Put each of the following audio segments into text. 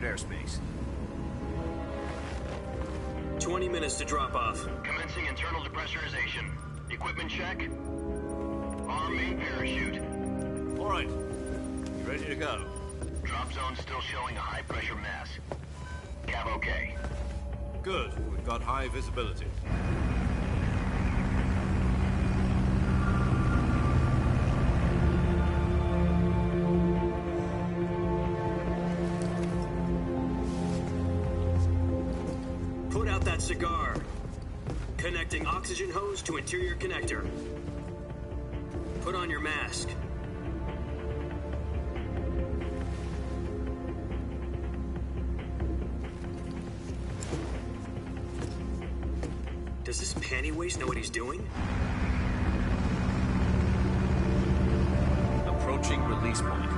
airspace. 20 minutes to drop off. Commencing internal depressurization. Equipment check. Arm main parachute. All right. You ready to go? Drop zone still showing a high pressure mass. Cav okay. Good. We've got high visibility. Put out that cigar. Connecting oxygen hose to interior connector. Put on your mask. Does this panty waste know what he's doing? Approaching release point.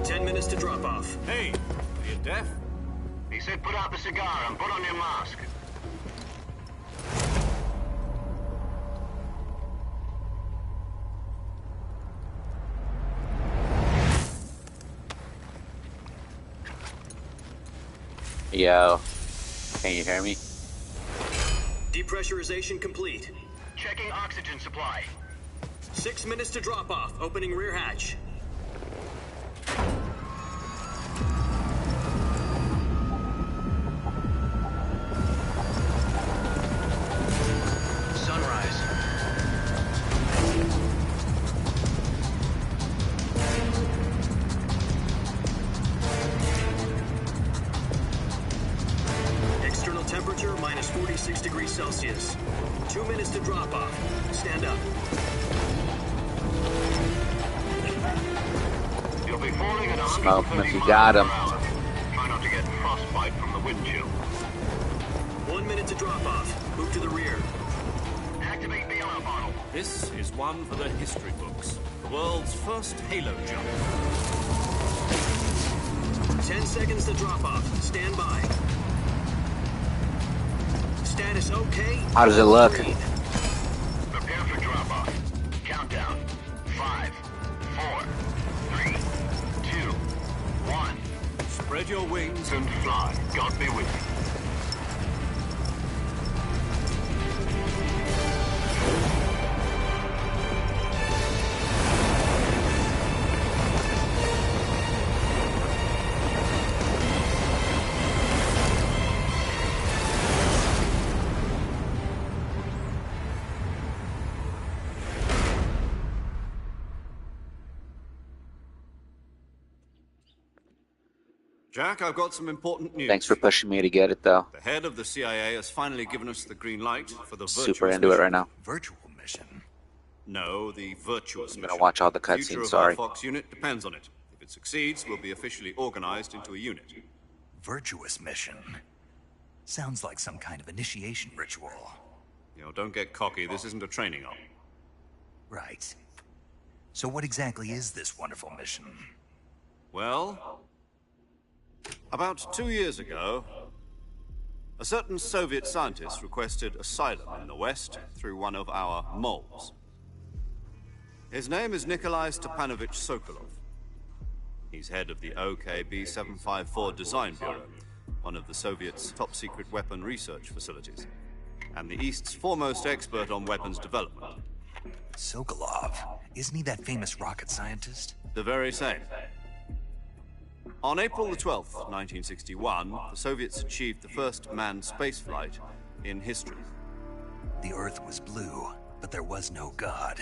10 minutes to drop off. Hey, are you deaf? He said put out the cigar and put on your mask. Yo, can you hear me? Depressurization complete. Checking oxygen supply. 6 minutes to drop off. Opening rear hatch. Sunrise. External temperature minus 46 degrees Celsius. 2 minutes to drop off. Stand up. You'll be falling at Smoke him 130 if you got him. miles per hour. Try not to get frostbite from the wind chill. 1 minute to drop off. Move to the rear. Activate bailout bottle. This is one for the history books. The world's first Halo jump. 10 seconds to drop off. Stand by. Status okay? How does it look? Green. Prepare for drop off. Countdown. 5, 4, 3, 2, 1. Spread your wings And fly. God be with you. Jack, I've got some important news. Thanks for pushing me to get it, though. The head of the CIA has finally given us the green light for the virtuous Super into it mission. right now. Virtual mission? No, the virtuous I'm mission. gonna watch all the future cutscenes, of sorry. our Fox unit depends on it. If it succeeds, we'll be officially organized into a unit. Virtuous mission? Sounds like some kind of initiation ritual. You know, don't get cocky. This isn't a training op. Right. So what exactly is this wonderful mission? Well, about 2 years ago, a certain Soviet scientist requested asylum in the West through one of our moles. His name is Nikolai Stepanovich Sokolov. He's head of the OKB-754 Design Bureau, one of the Soviets' top-secret weapon research facilities, and the East's foremost expert on weapons development. Sokolov? Isn't he that famous rocket scientist? The very same. On April the 12th, 1961, the Soviets achieved the first manned spaceflight in history. The Earth was blue, but there was no God.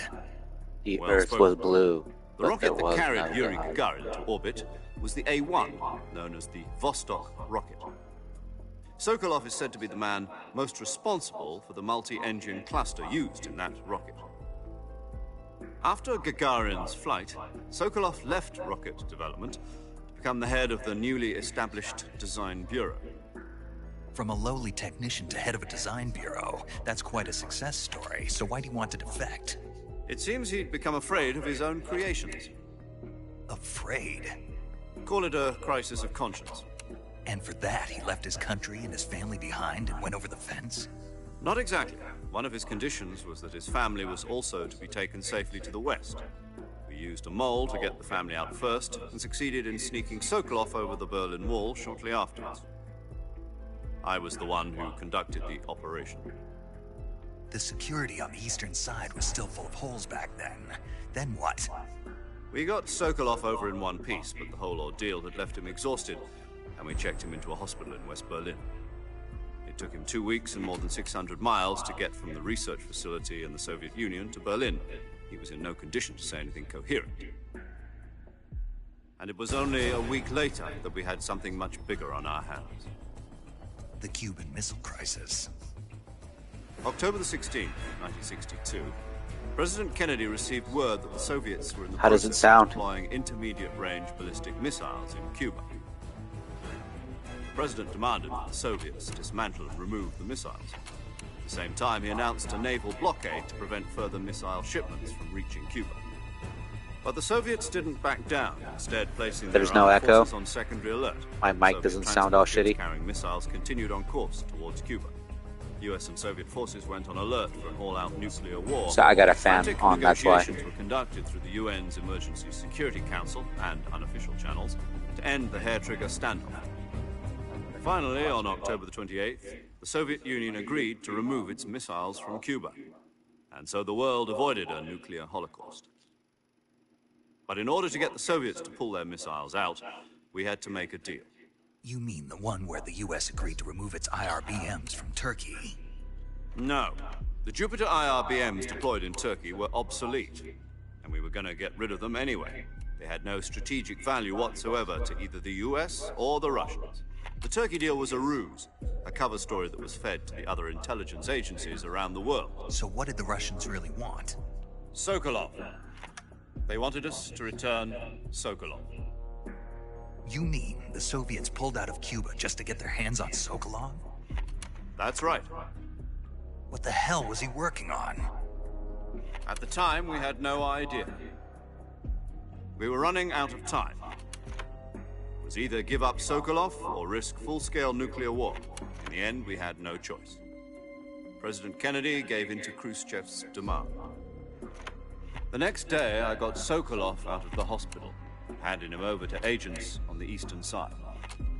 The Well Earth spoken. was blue. The but rocket there that was carried no Yuri God. Gagarin to orbit was the A-1, known as the Vostok rocket. Sokolov is said to be the man most responsible for the multi-engine cluster used in that rocket. After Gagarin's flight, Sokolov left rocket development to become the head of the newly established Design Bureau. From a lowly technician to head of a design bureau, that's quite a success story, so why'd he want to defect? It seems he'd become afraid of his own creations. Afraid? Call it a crisis of conscience. And for that, he left his country and his family behind and went over the fence? Not exactly. One of his conditions was that his family was also to be taken safely to the West. We We used a mole to get the family out first, and succeeded in sneaking Sokolov over the Berlin Wall shortly afterwards. I was the one who conducted the operation. The security on the eastern side was still full of holes back then. Then what? We got Sokolov over in one piece, but the whole ordeal had left him exhausted, and we checked him into a hospital in West Berlin. It took him 2 weeks and more than 600 miles to get from the research facility in the Soviet Union to Berlin. He was in no condition to say anything coherent. And it was only a week later that we had something much bigger on our hands. The Cuban Missile Crisis. October the 16th, 1962, President Kennedy received word that the Soviets were in the How does it process sound? of deploying intermediate-range ballistic missiles in Cuba. The President demanded that the Soviets dismantle and remove the missiles. At the same time, he announced a naval blockade to prevent further missile shipments from reaching Cuba. But the Soviets didn't back down, instead placing There's their no armed echo. forces on secondary alert. My mic Soviet doesn't sound all transport ships shitty. carrying missiles continued on course towards Cuba. US and Soviet forces went on alert for an all-out nuclear war. So I got a fan Frantic on, that's why. negotiations were conducted through the UN's Emergency Security Council and unofficial channels to end the hair-trigger standoff. Finally, on October the 28th, the Soviet Union agreed to remove its missiles from Cuba. And so the world avoided a nuclear holocaust. But in order to get the Soviets to pull their missiles out, we had to make a deal. You mean the one where the US agreed to remove its IRBMs from Turkey? No. The Jupiter IRBMs deployed in Turkey were obsolete, and we were going to get rid of them anyway. They had no strategic value whatsoever to either the US or the Russians. The Turkey deal was a ruse, a cover story that was fed to the other intelligence agencies around the world. So what did the Russians really want? Sokolov. They wanted us to return Sokolov. You mean the Soviets pulled out of Cuba just to get their hands on Sokolov? That's right. What the hell was he working on? At the time, we had no idea. We were running out of time. It was either give up Sokolov or risk full-scale nuclear war. In the end, we had no choice. President Kennedy gave in to Khrushchev's demand. The next day, I got Sokolov out of the hospital, handing him over to agents on the eastern side.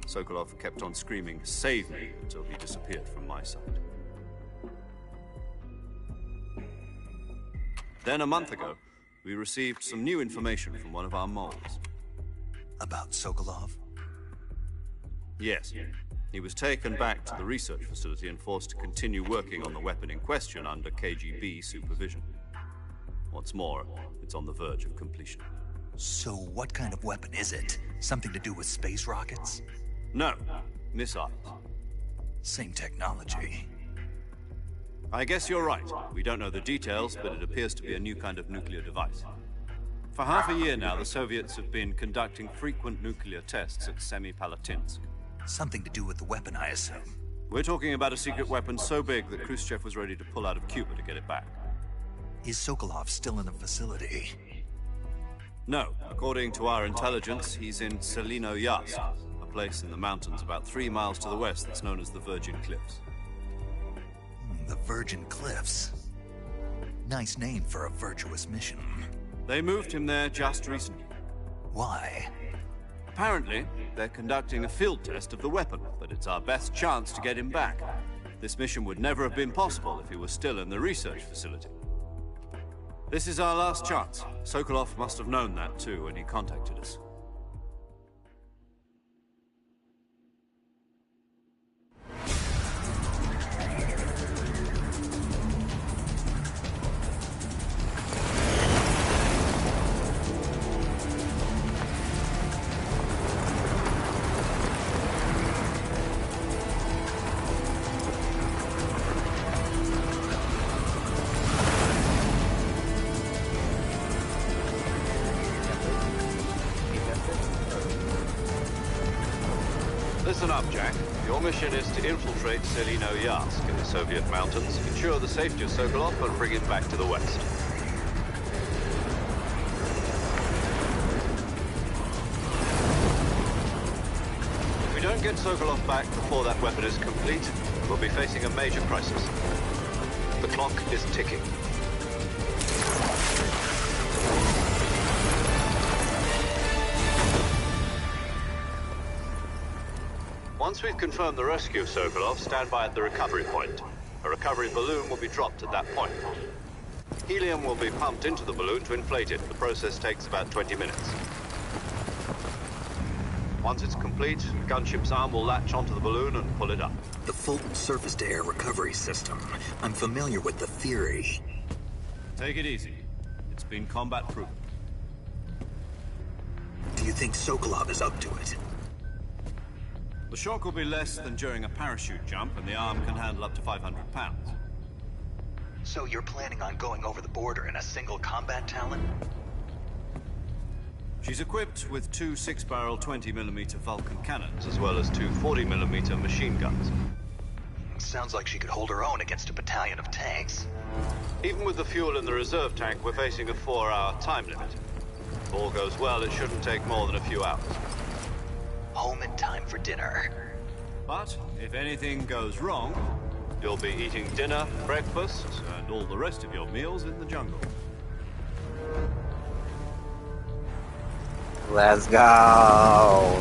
Sokolov kept on screaming, "Save me," until he disappeared from my sight. Then, a month ago, we received some new information from one of our moles. About Sokolov? Yes. He was taken back to the research facility and forced to continue working on the weapon in question under KGB supervision. What's more, it's on the verge of completion. So what kind of weapon is it? Something to do with space rockets? No, missiles. Same technology. I guess you're right. We don't know the details, but it appears to be a new kind of nuclear device. For half a year now, the Soviets have been conducting frequent nuclear tests at Semipalatinsk. Something to do with the weapon, I assume. We're talking about a secret weapon so big that Khrushchev was ready to pull out of Cuba to get it back. Is Sokolov still in the facility? No. According to our intelligence, he's in Selino-Yarsk, a place in the mountains about 3 miles to the west that's known as the Virgin Cliffs. The Virgin Cliffs. Nice name for a virtuous mission. They moved him there just recently. Why? Apparently, they're conducting a field test of the weapon, but it's our best chance to get him back. This mission would never have been possible if he was still in the research facility. This is our last chance. Sokolov must have known that too when he contacted us. Listen up, Jack. Your mission is to infiltrate Selino-Yarsk in the Soviet mountains, ensure the safety of Sokolov, and bring him back to the west. If we don't get Sokolov back before that weapon is complete, we'll be facing a major crisis. The clock is ticking. Once we've confirmed the rescue, Sokolov, stand by at the recovery point. A recovery balloon will be dropped at that point. Helium will be pumped into the balloon to inflate it. The process takes about 20 minutes. Once it's complete, the gunship's arm will latch onto the balloon and pull it up. The Fulton surface-to-air recovery system. I'm familiar with the theory. Take it easy. It's been combat-proven. Do you think Sokolov is up to it? The shock will be less than during a parachute jump, and the arm can handle up to 500 pounds. So you're planning on going over the border in a single combat Talon? She's equipped with two 6-barrel 20mm Vulcan cannons, as well as two 40mm machine guns. Sounds like she could hold her own against a battalion of tanks. Even with the fuel in the reserve tank, we're facing a 4-hour time limit. If all goes well, it shouldn't take more than a few hours. Home in time for dinner. But if anything goes wrong, you'll be eating dinner, breakfast, and all the rest of your meals in the jungle. Let's go.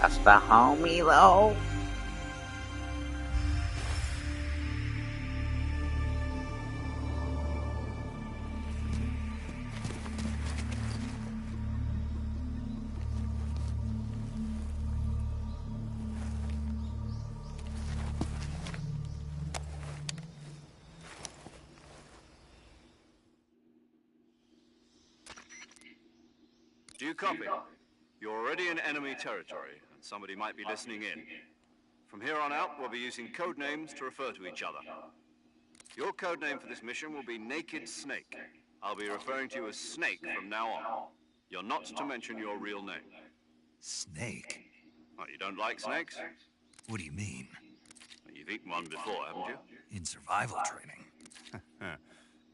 That's the homie, though. Do you copy? You're already in enemy territory, and somebody might be listening in. From here on out, we'll be using code names to refer to each other. Your code name for this mission will be Naked Snake. I'll be referring to you as Snake from now on. You're not to mention your real name. Snake? What, you don't like snakes? What do you mean? Well, you've eaten one before, haven't you? In survival training.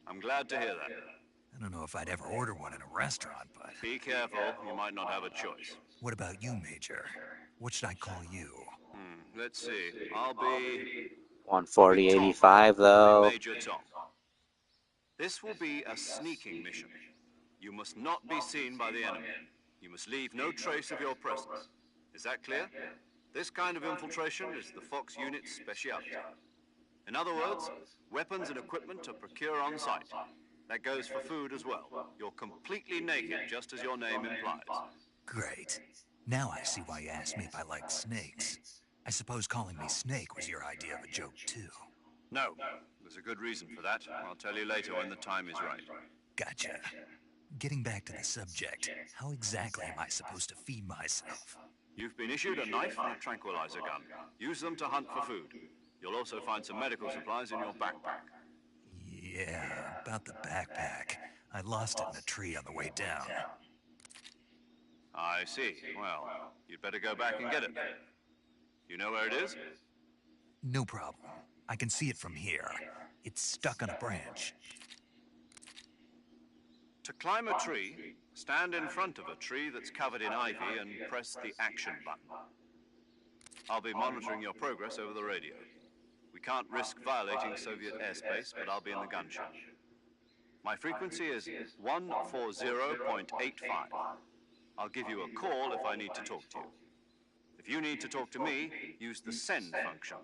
I'm glad to hear that. I don't know if I'd ever order one in a restaurant, but... Be careful, you might not have a choice. What about you, Major? What should I call you? Let's see. I'll be... 140.85, though. Major Tom. This will be a sneaking mission. You must not be seen by the enemy. You must leave no trace of your presence. Is that clear? This kind of infiltration is the Fox unit's specialty. In other words, weapons and equipment are procured on site. That goes for food as well. You're completely naked, just as your name implies. Great. Now I see why you asked me if I liked snakes. I suppose calling me Snake was your idea of a joke, too. No. There's a good reason for that. I'll tell you later when the time is right. Gotcha. Getting back to the subject, how exactly am I supposed to feed myself? You've been issued a knife and a tranquilizer gun. Use them to hunt for food. You'll also find some medical supplies in your backpack. Yeah, about the backpack. I lost it in a tree on the way down. I see. Well, you'd better go back and get it. You know where it is? No problem. I can see it from here. It's stuck on a branch. To climb a tree, stand in front of a tree that's covered in ivy and press the action button. I'll be monitoring your progress over the radio. We can't risk violating Soviet airspace, but I'll be in the gunship. My frequency is 140.85. I'll give you a call if I need to talk to you. If you need to talk to me, use the send function.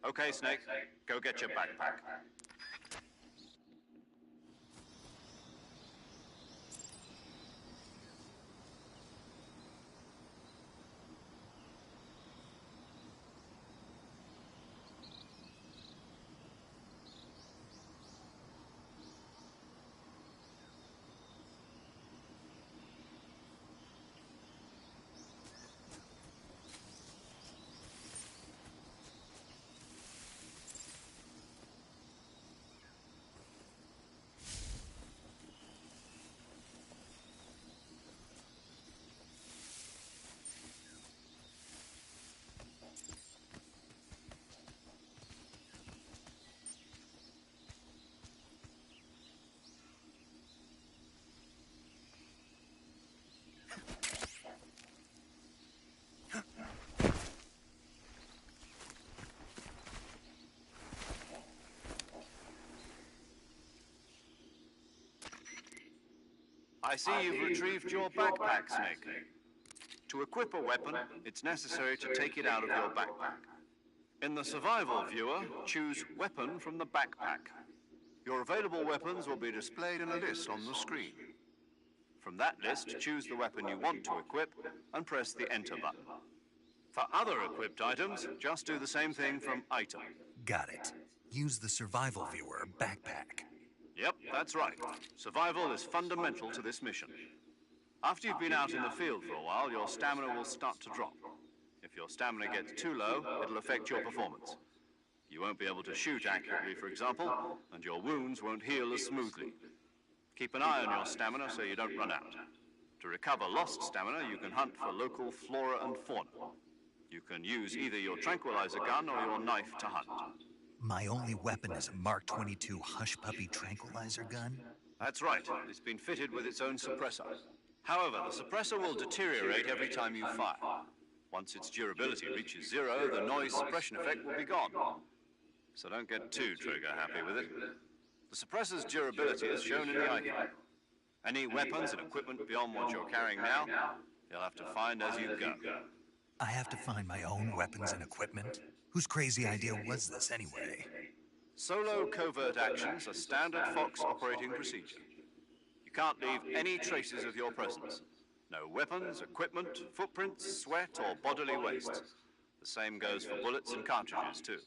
Okay, Snake, go get your backpack. I see you've retrieved your backpack, Snake. To equip a weapon, it's necessary to take it out of your backpack. In the survival viewer, choose Weapon from the backpack. Your available weapons will be displayed in a list on the screen. From that list, choose the weapon you want to equip and press the Enter button. For other equipped items, just do the same thing from Item. Got it. Use the survival viewer backpack. Yep, that's right. Survival is fundamental to this mission. After you've been out in the field for a while, your stamina will start to drop. If your stamina gets too low, it'll affect your performance. You won't be able to shoot accurately, for example, and your wounds won't heal as smoothly. Keep an eye on your stamina so you don't run out. To recover lost stamina, you can hunt for local flora and fauna. You can use either your tranquilizer gun or your knife to hunt. My only weapon is a Mark 22 Hush Puppy tranquilizer gun? That's right. It's been fitted with its own suppressor. However, the suppressor will deteriorate every time you fire. Once its durability reaches 0, the noise suppression effect will be gone. So don't get too trigger happy with it. The suppressor's durability is shown in the icon. Any weapons and equipment beyond what you're carrying now, you'll have to find as you go. I have to find my own weapons and equipment? Whose crazy idea was this anyway? Solo covert actions are standard Fox operating procedure. You can't leave any traces of your presence. No weapons, equipment, footprints, sweat, or bodily waste. The same goes for bullets and cartridges, too.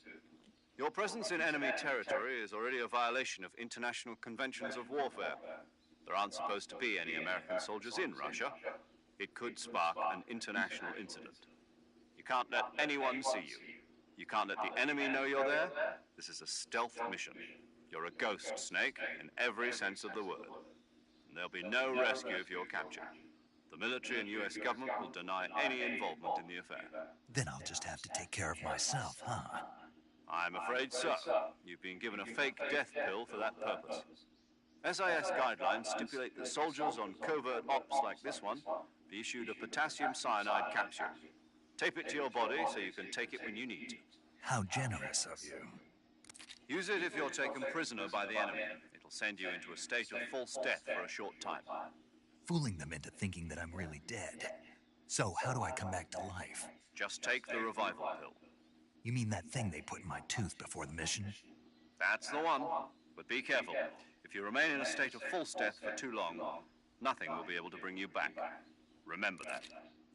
Your presence in enemy territory is already a violation of international conventions of warfare. There aren't supposed to be any American soldiers in Russia. It could spark an international incident. You can't let anyone see you. You can't let the enemy know you're there. This is a stealth mission. You're a ghost, Snake, in every sense of the word. And there'll be no rescue if you're captured. The military and US government will deny any involvement in the affair. Then I'll just have to take care of myself, huh? I'm afraid so. You've been given a fake death pill for that purpose. SIS guidelines stipulate that soldiers on covert ops like this one be issued a potassium cyanide capsule. Tape it to your body so you can take it when you need to. How generous of you. Use it if you're taken prisoner by the enemy. It'll send you into a state of false death for a short time. Fooling them into thinking that I'm really dead. So how do I come back to life? Just take the revival pill. You mean that thing they put in my tooth before the mission? That's the one. But be careful. If you remain in a state of false death for too long, nothing will be able to bring you back. Remember that.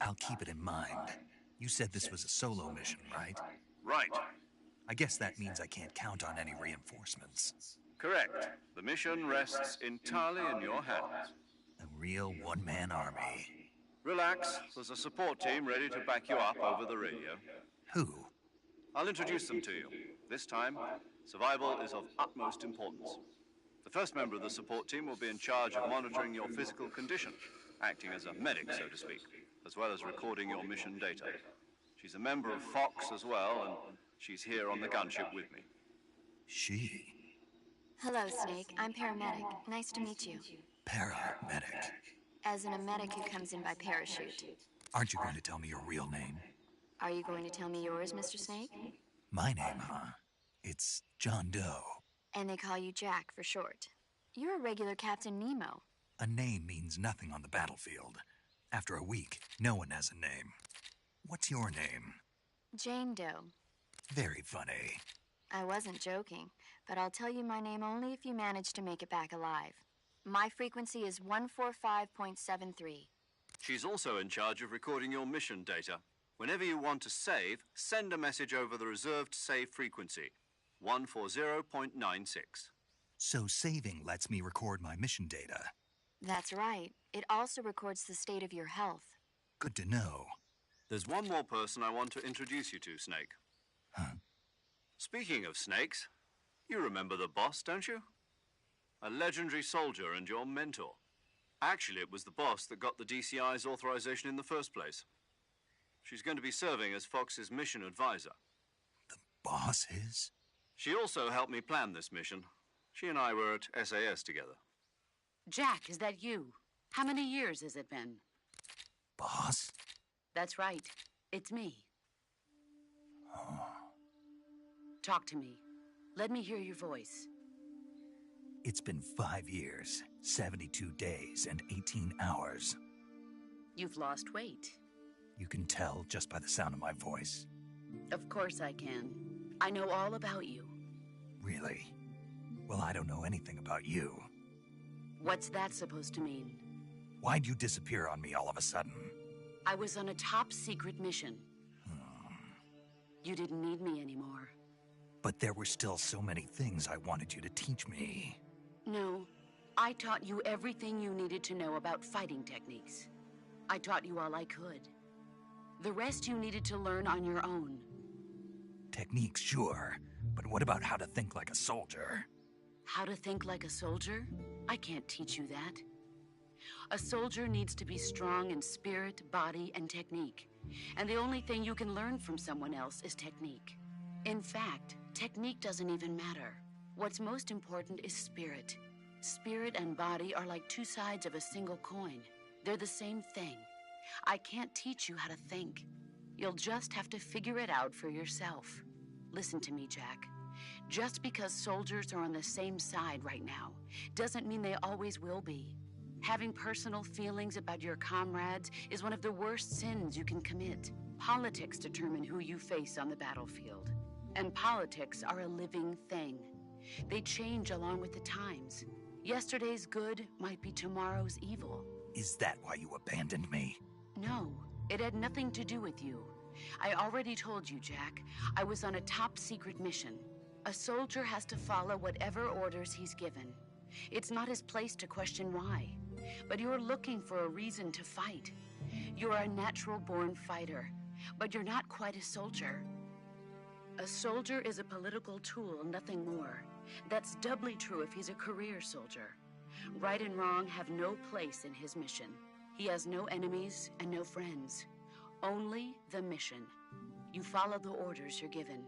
I'll keep it in mind. You said this was a solo mission, right? Right. I guess that means I can't count on any reinforcements. Correct. The mission rests entirely in your hands. A real one-man army. Relax. There's a support team ready to back you up over the radio. Who? I'll introduce them to you. This time, survival is of utmost importance. The first member of the support team will be in charge of monitoring your physical condition, acting as a medic, so to speak, as well as recording your mission data. She's a member of Fox as well, and she's here on the gunship with me. She? Hello, Snake. I'm paramedic. Nice to meet you. Paramedic. As in a medic who comes in by parachute. Aren't you going to tell me your real name? Are you going to tell me yours, Mr. Snake? My name, huh? It's John Doe. And they call you Jack for short. You're a regular Captain Nemo. A name means nothing on the battlefield. After a week, no one has a name. What's your name? Jane Doe. Very funny. I wasn't joking, but I'll tell you my name only if you manage to make it back alive. My frequency is 145.73. She's also in charge of recording your mission data. Whenever you want to save, send a message over the reserved save frequency, 140.96. So saving lets me record my mission data. That's right. It also records the state of your health. Good to know. There's one more person I want to introduce you to, Snake. Huh? Speaking of snakes, you remember the boss, don't you? A legendary soldier and your mentor. Actually, it was the boss that got the DCI's authorization in the first place. She's going to be serving as Fox's mission advisor. The boss is? She also helped me plan this mission. She and I were at SAS together. Jack, is that you? How many years has it been? Boss? That's right. It's me. Oh. Talk to me. Let me hear your voice. It's been 5 years, 72 days, and 18 hours. You've lost weight. You can tell just by the sound of my voice. Of course I can. I know all about you. Really? Well, I don't know anything about you. What's that supposed to mean? Why'd you disappear on me all of a sudden? I was on a top-secret mission. You didn't need me anymore. But there were still so many things I wanted you to teach me. No, I taught you everything you needed to know about fighting techniques. I taught you all I could. The rest you needed to learn on your own. Techniques, sure. But what about how to think like a soldier? How to think like a soldier? I can't teach you that. A soldier needs to be strong in spirit, body, and technique. And the only thing you can learn from someone else is technique. In fact, technique doesn't even matter. What's most important is spirit. Spirit and body are like two sides of a single coin. They're the same thing. I can't teach you how to think. You'll just have to figure it out for yourself. Listen to me, Jack. Just because soldiers are on the same side right now doesn't mean they always will be. Having personal feelings about your comrades is one of the worst sins you can commit. Politics determine who you face on the battlefield. And politics are a living thing. They change along with the times. Yesterday's good might be tomorrow's evil. Is that why you abandoned me? No, it had nothing to do with you. I already told you, Jack. I was on a top-secret mission. A soldier has to follow whatever orders he's given. It's not his place to question why. But you're looking for a reason to fight. You're a natural-born fighter, but you're not quite a soldier. A soldier is a political tool, nothing more. That's doubly true if he's a career soldier. Right and wrong have no place in his mission. He has no enemies and no friends. Only the mission. You follow the orders you're given.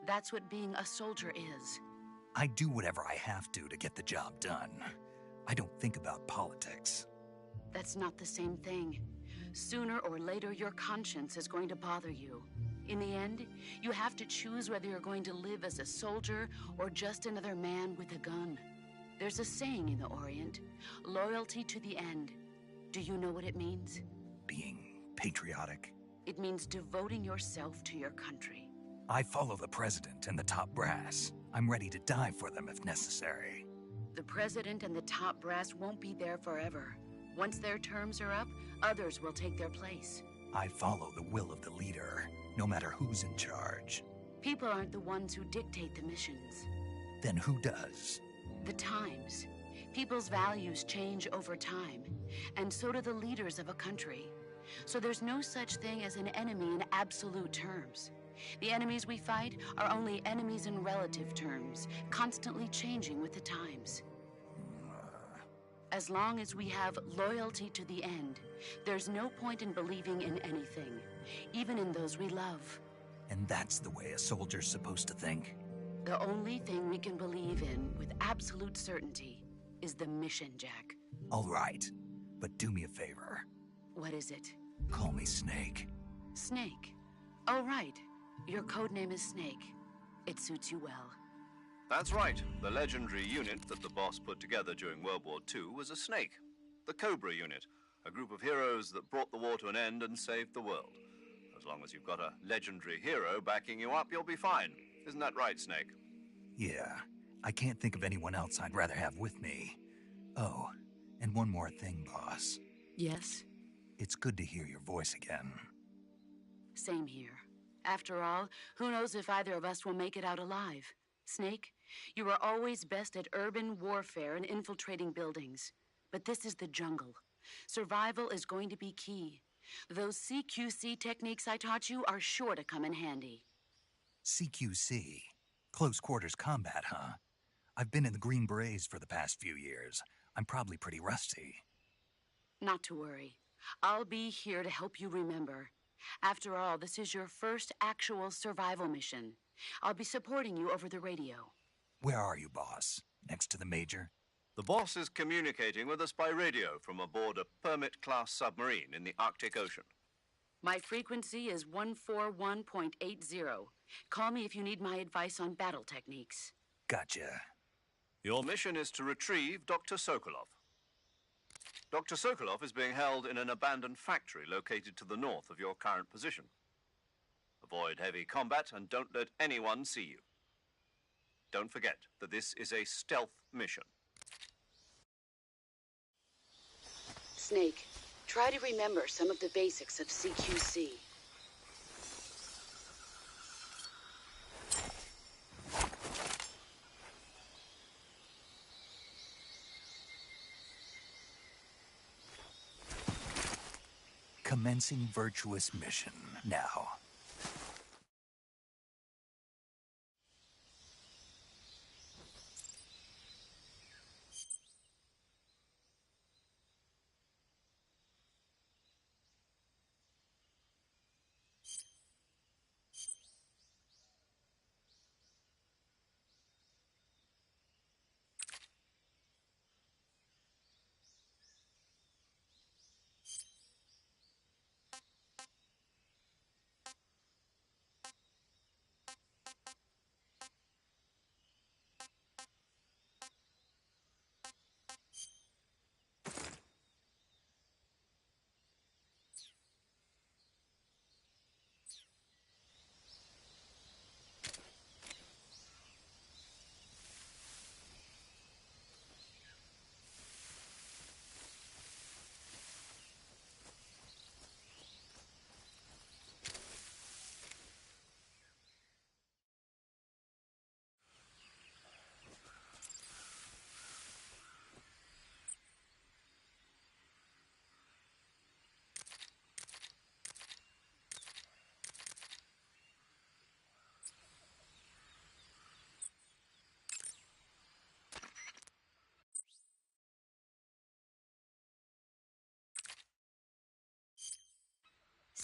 That's what being a soldier is. I do whatever I have to get the job done. I don't think about politics. That's not the same thing. Sooner or later, your conscience is going to bother you. In the end, you have to choose whether you're going to live as a soldier or just another man with a gun. There's a saying in the Orient, loyalty to the end. Do you know what it means? Being patriotic. It means devoting yourself to your country. I follow the president and the top brass. I'm ready to die for them if necessary. The president and the top brass won't be there forever. Once their terms are up, others will take their place. I follow the will of the leader, no matter who's in charge. People aren't the ones who dictate the missions. Then who does? The times. People's values change over time, and so do the leaders of a country. So there's no such thing as an enemy in absolute terms. The enemies we fight are only enemies in relative terms, constantly changing with the times. As long as we have loyalty to the end, there's no point in believing in anything, even in those we love. And that's the way a soldier's supposed to think? The only thing we can believe in with absolute certainty is the mission, Jack. All right, but do me a favor. What is it? Call me Snake. Snake. Oh, right. Your codename is Snake. It suits you well. That's right. The legendary unit that the boss put together during World War II was a snake. The Cobra unit, a group of heroes that brought the war to an end and saved the world. As long as you've got a legendary hero backing you up, you'll be fine. Isn't that right, Snake? Yeah, I can't think of anyone else I'd rather have with me. Oh, and one more thing, boss. Yes? It's good to hear your voice again. Same here. After all, who knows if either of us will make it out alive? Snake, you are always best at urban warfare and infiltrating buildings. But this is the jungle. Survival is going to be key. Those CQC techniques I taught you are sure to come in handy. CQC? Close quarters combat, huh? I've been in the Green Berets for the past few years. I'm probably pretty rusty. Not to worry. I'll be here to help you remember. After all, this is your first actual survival mission. I'll be supporting you over the radio. Where are you, boss? Next to the Major? The boss is communicating with us by radio from aboard a Permit-class submarine in the Arctic Ocean. My frequency is 141.80. Call me if you need my advice on battle techniques. Gotcha. Your mission is to retrieve Dr. Sokolov. Dr. Sokolov is being held in an abandoned factory located to the north of your current position. Avoid heavy combat and don't let anyone see you. Don't forget that this is a stealth mission. Snake, try to remember some of the basics of CQC. Commencing virtuous mission now.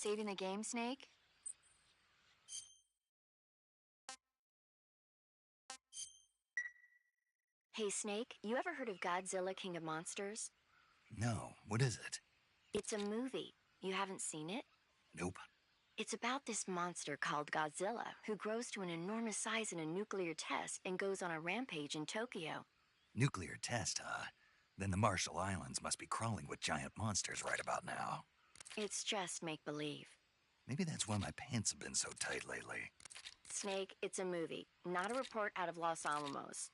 Saving the game, Snake? Hey, Snake, you ever heard of Godzilla King of Monsters? No, what is it? It's a movie. You haven't seen it? Nope. It's about this monster called Godzilla, who grows to an enormous size in a nuclear test and goes on a rampage in Tokyo. Nuclear test, huh? Then the Marshall Islands must be crawling with giant monsters right about now. It's just make-believe. Maybe that's why my pants have been so tight lately. Snake, it's a movie, not a report out of Los Alamos.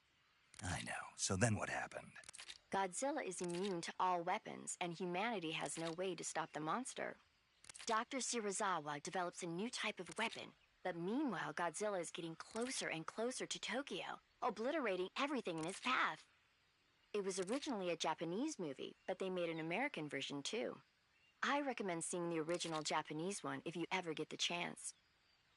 I know. So then what happened? Godzilla is immune to all weapons, and humanity has no way to stop the monster. Dr. Shirazawa develops a new type of weapon, but meanwhile Godzilla is getting closer and closer to Tokyo, obliterating everything in his path. It was originally a Japanese movie, but they made an American version too. I recommend seeing the original Japanese one if you ever get the chance.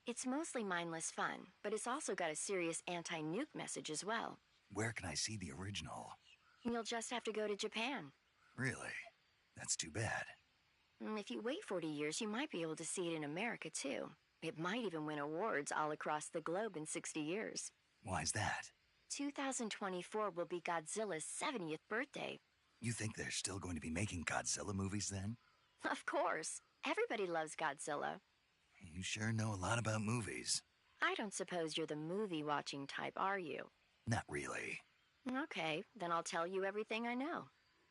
It's mostly mindless fun, but it's also got a serious anti-nuke message as well. Where can I see the original? You'll just have to go to Japan. Really? That's too bad. If you wait 40 years, you might be able to see it in America too. It might even win awards all across the globe in 60 years. Why's that? 2024 will be Godzilla's 70th birthday. You think they're still going to be making Godzilla movies then? Of course. Everybody loves Godzilla. You sure know a lot about movies. I don't suppose you're the movie-watching type, are you? Not really. Okay, then I'll tell you everything I know.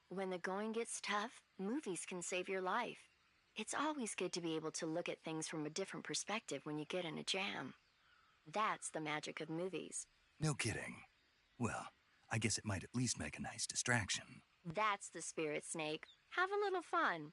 When the going gets tough, movies can save your life. It's always good to be able to look at things from a different perspective when you get in a jam. That's the magic of movies. No kidding. Well, I guess it might at least make a nice distraction. That's the spirit, Snake. Have a little fun.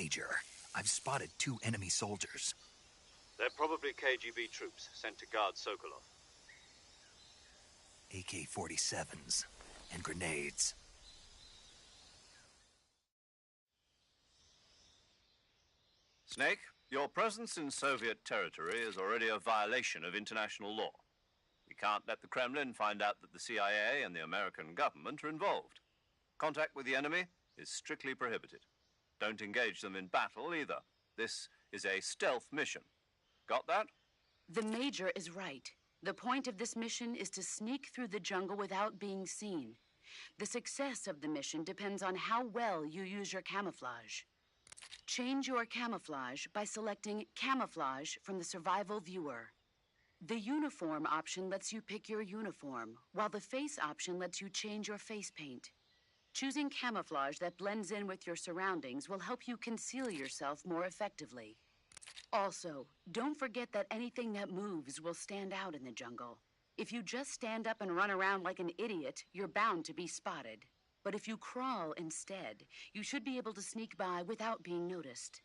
Major, I've spotted 2 enemy soldiers. They're probably KGB troops sent to guard Sokolov. AK-47s and grenades. Snake, your presence in Soviet territory is already a violation of international law. We can't let the Kremlin find out that the CIA and the American government are involved. Contact with the enemy is strictly prohibited. Don't engage them in battle either. This is a stealth mission. Got that? The Major is right. The point of this mission is to sneak through the jungle without being seen. The success of the mission depends on how well you use your camouflage. Change your camouflage by selecting Camouflage from the Survival Viewer. The Uniform option lets you pick your uniform, while the Face option lets you change your face paint. Choosing camouflage that blends in with your surroundings will help you conceal yourself more effectively. Also, don't forget that anything that moves will stand out in the jungle. If you just stand up and run around like an idiot, you're bound to be spotted. But if you crawl instead, you should be able to sneak by without being noticed.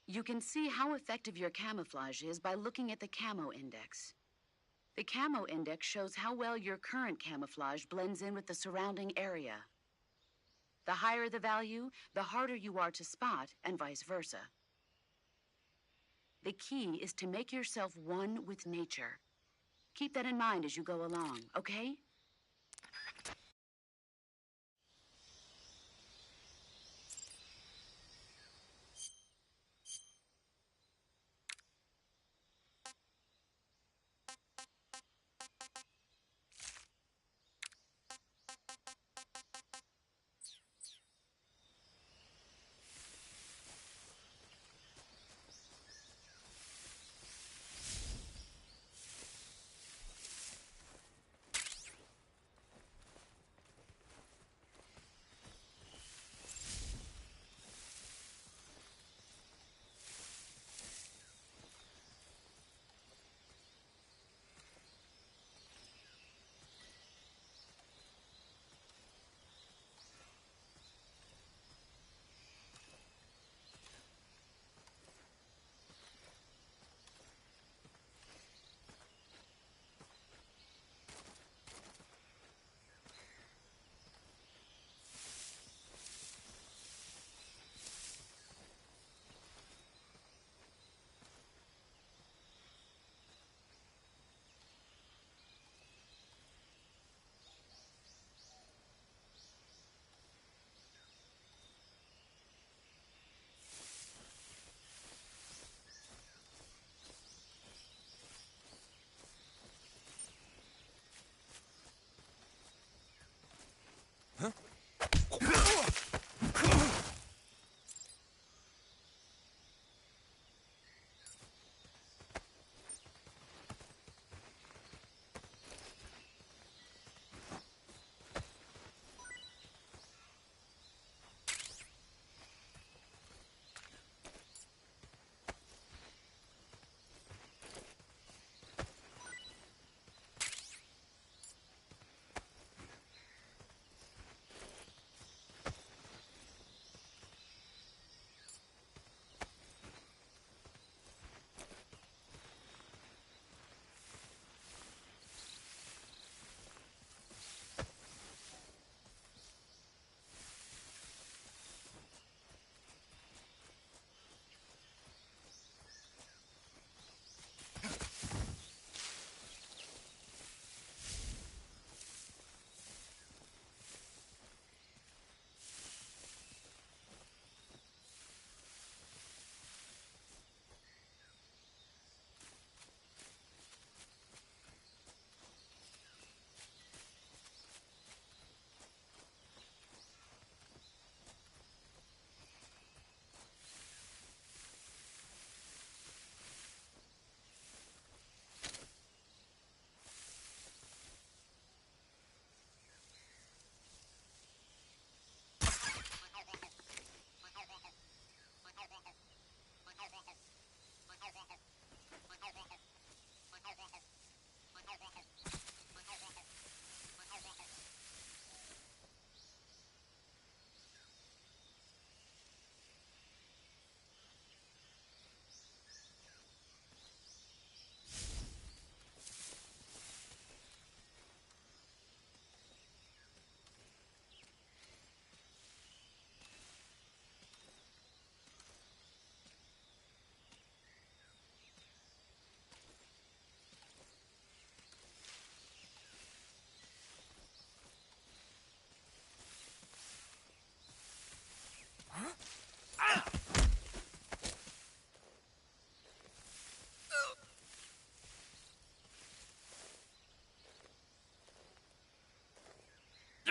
You can see how effective your camouflage is by looking at the Camo Index. The Camo Index shows how well your current camouflage blends in with the surrounding area. The higher the value, the harder you are to spot, and vice versa. The key is to make yourself one with nature. Keep that in mind as you go along, okay?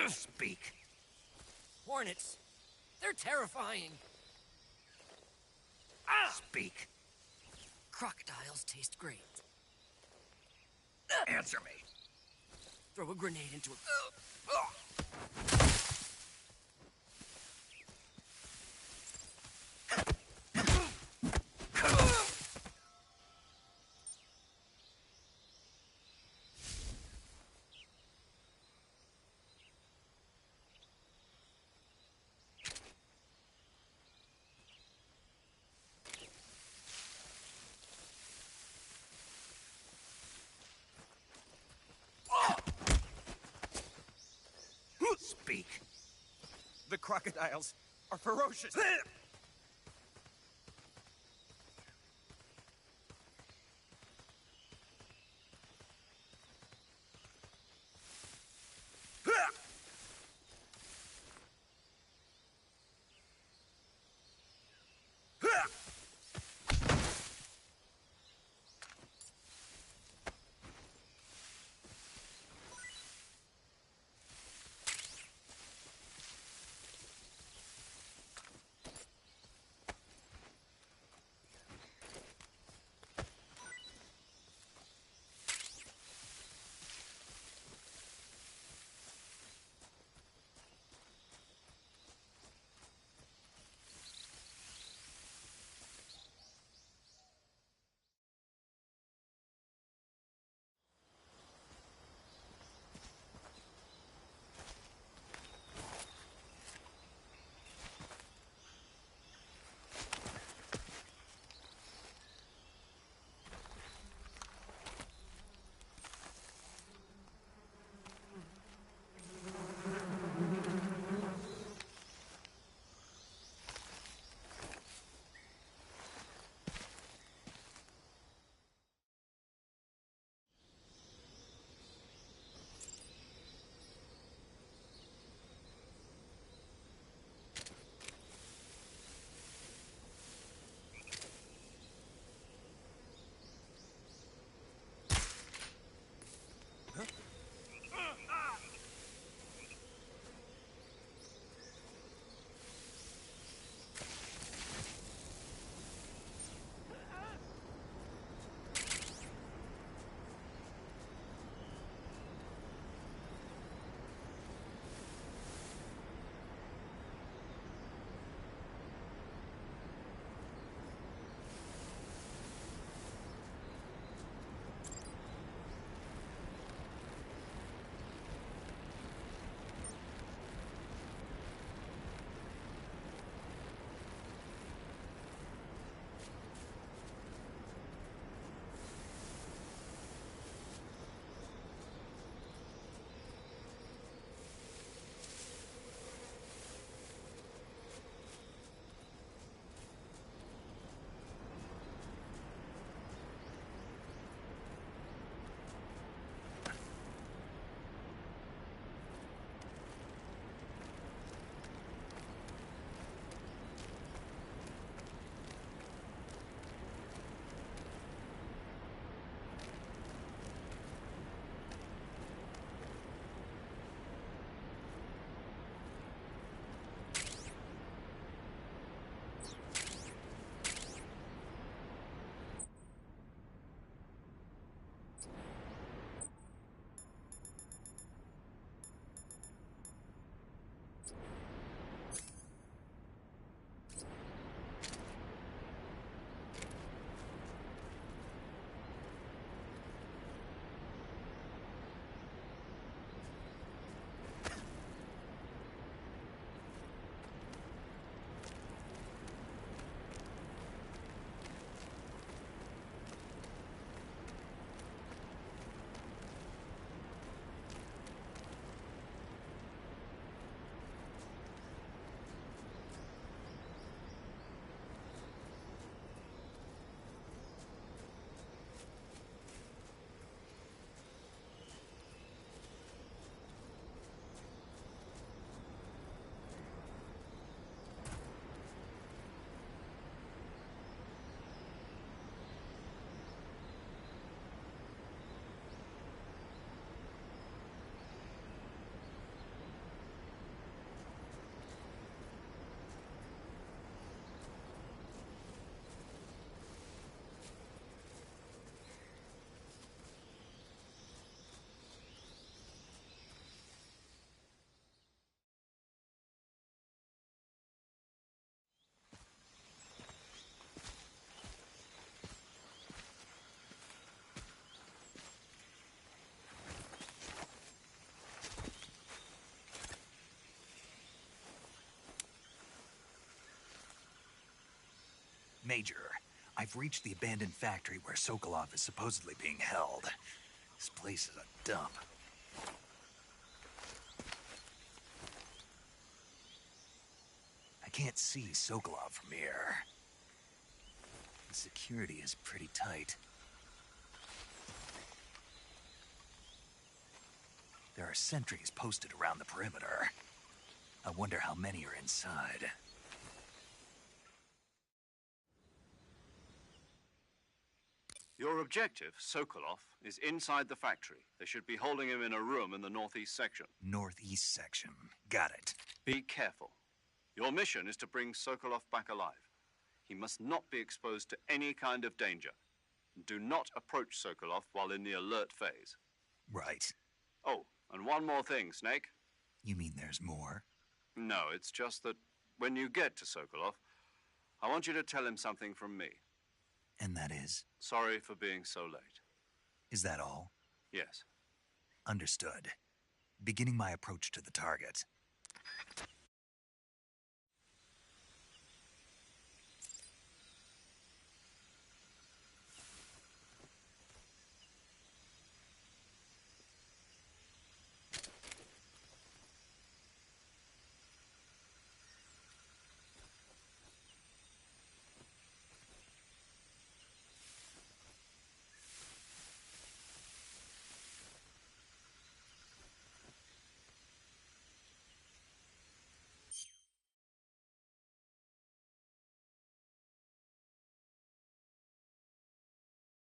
Speak. Hornets. They're terrifying. Speak. Crocodiles taste great. Answer me. Throw a grenade into a... Speak. The crocodiles are ferocious. Major, I've reached the abandoned factory where Sokolov is supposedly being held. This place is a dump. I can't see Sokolov from here. The security is pretty tight. There are sentries posted around the perimeter. I wonder how many are inside. Your objective, Sokolov, is inside the factory. They should be holding him in a room in the northeast section. Northeast section. Got it. Be careful. Your mission is to bring Sokolov back alive. He must not be exposed to any kind of danger. Do not approach Sokolov while in the alert phase. Right. Oh, and one more thing, Snake. You mean there's more? No, it's just that when you get to Sokolov, I want you to tell him something from me. And that is? Sorry for being so late. Is that all? Yes. Understood. Beginning my approach to the target.